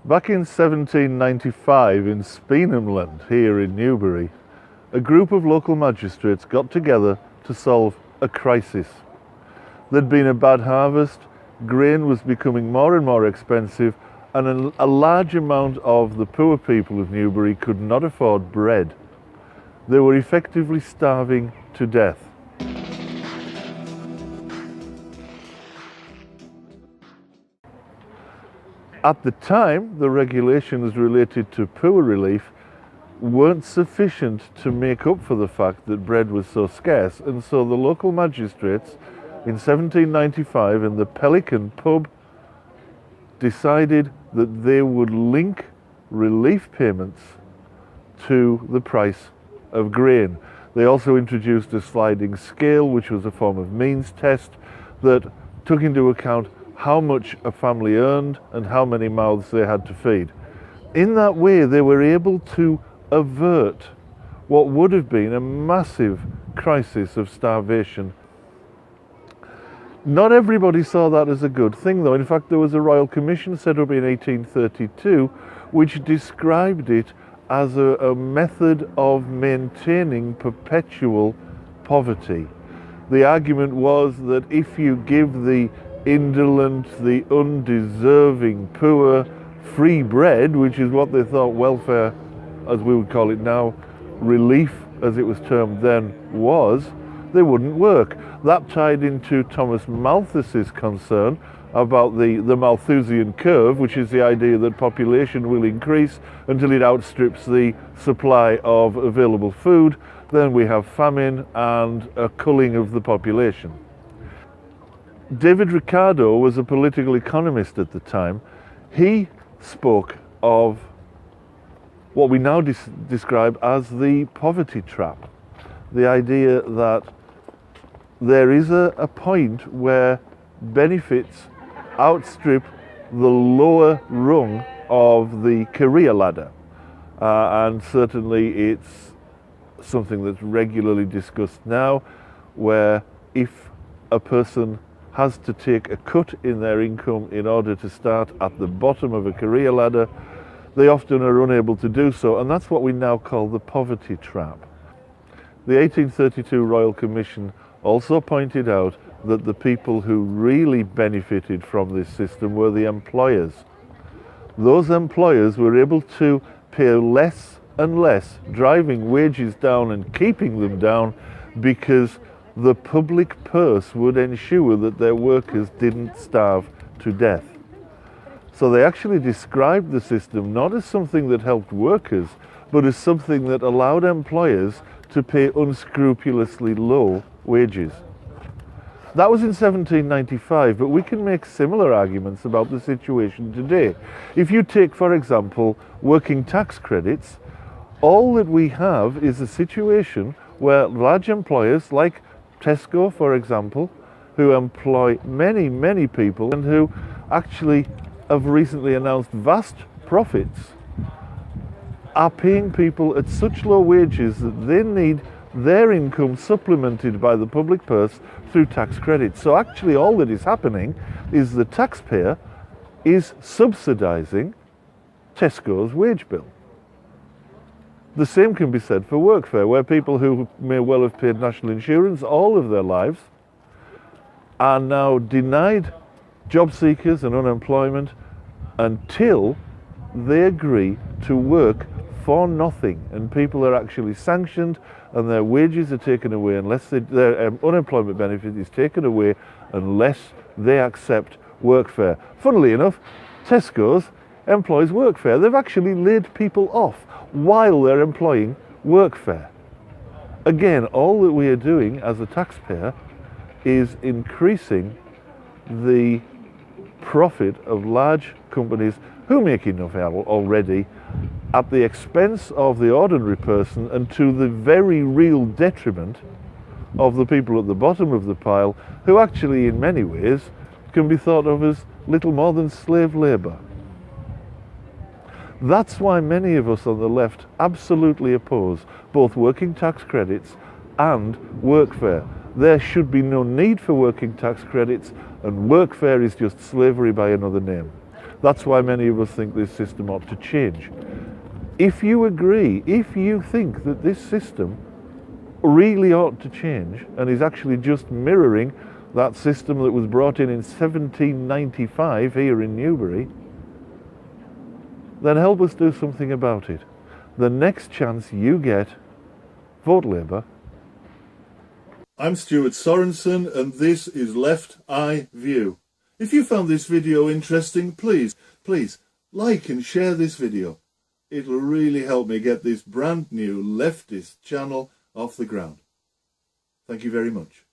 Back in 1795 in Seenhamland, here in Newbury, a group of local magistrates got together to solve a crisis. There'd been a bad harvest, grain was becoming more and more expensive, and a large amount of the poor people of Newbury could not afford bread. They were effectively starving to death. At the time, the regulations related to poor relief weren't sufficient to make up for the fact that bread was so scarce, and so the local magistrates in 1795 in the Pelican pub decided that they would link relief payments to the price of grain. They also introduced a sliding scale, which was a form of means test that took into account how much a family earned and how many mouths they had to feed. In that way, they were able to avert what would have been a massive crisis of starvation. Not everybody saw that as a good thing, though. In fact, there was a Royal Commission set up in 1832 which described it as a method of maintaining perpetual poverty. The argument was that if you give the indolent, the undeserving poor free bread, which is what they thought welfare, as we would call it now, relief as it was termed then, was, they wouldn't work. That tied into Thomas Malthus's concern about the Malthusian curve, which is the idea that population will increase until it outstrips the supply of available food. Then we have famine and a culling of the population. David Ricardo was a political economist at the time. He spoke of what we now describe as the poverty trap. The idea that there is a point where benefits outstrip the lower rung of the career ladder. And certainly it's something that's regularly discussed now, where if a person has to take a cut in their income in order to start at the bottom of a career ladder, they often are unable to do so, and that's what we now call the poverty trap. The 1832 Royal Commission also pointed out that the people who really benefited from this system were the employers. Those employers were able to pay less and less, driving wages down and keeping them down, because the public purse would ensure that their workers didn't starve to death. So they actually described the system not as something that helped workers, but as something that allowed employers to pay unscrupulously low wages. That was in 1795, but we can make similar arguments about the situation today. If you take, for example, working tax credits, all that we have is a situation where large employers like Tesco, for example, who employ many, many people and who actually have recently announced vast profits, are paying people at such low wages that they need their income supplemented by the public purse through tax credits. So actually all that is happening is the taxpayer is subsidizing Tesco's wage bill. The same can be said for workfare, where people who may well have paid national insurance all of their lives are now denied job seekers and unemployment until they agree to work for nothing, and people are actually sanctioned and their wages are taken away unless their unemployment benefit is taken away unless they accept workfare. Funnily enough, Tesco's employs workfare. They've actually laid people off while they're employing workfare. Again, all that we are doing as a taxpayer is increasing the profit of large companies who make enough already at the expense of the ordinary person and to the very real detriment of the people at the bottom of the pile, who actually in many ways can be thought of as little more than slave labour. That's why many of us on the left absolutely oppose both working tax credits and workfare. There should be no need for working tax credits, and workfare is just slavery by another name. That's why many of us think this system ought to change. If you agree, if you think that this system really ought to change and is actually just mirroring that system that was brought in 1795 here in Newbury, then help us do something about it. The next chance you get, vote Labour. I'm Stuart Sorensen and this is Left Eye View. If you found this video interesting, please like and share this video. It'll really help me get this brand new leftist channel off the ground. Thank you very much.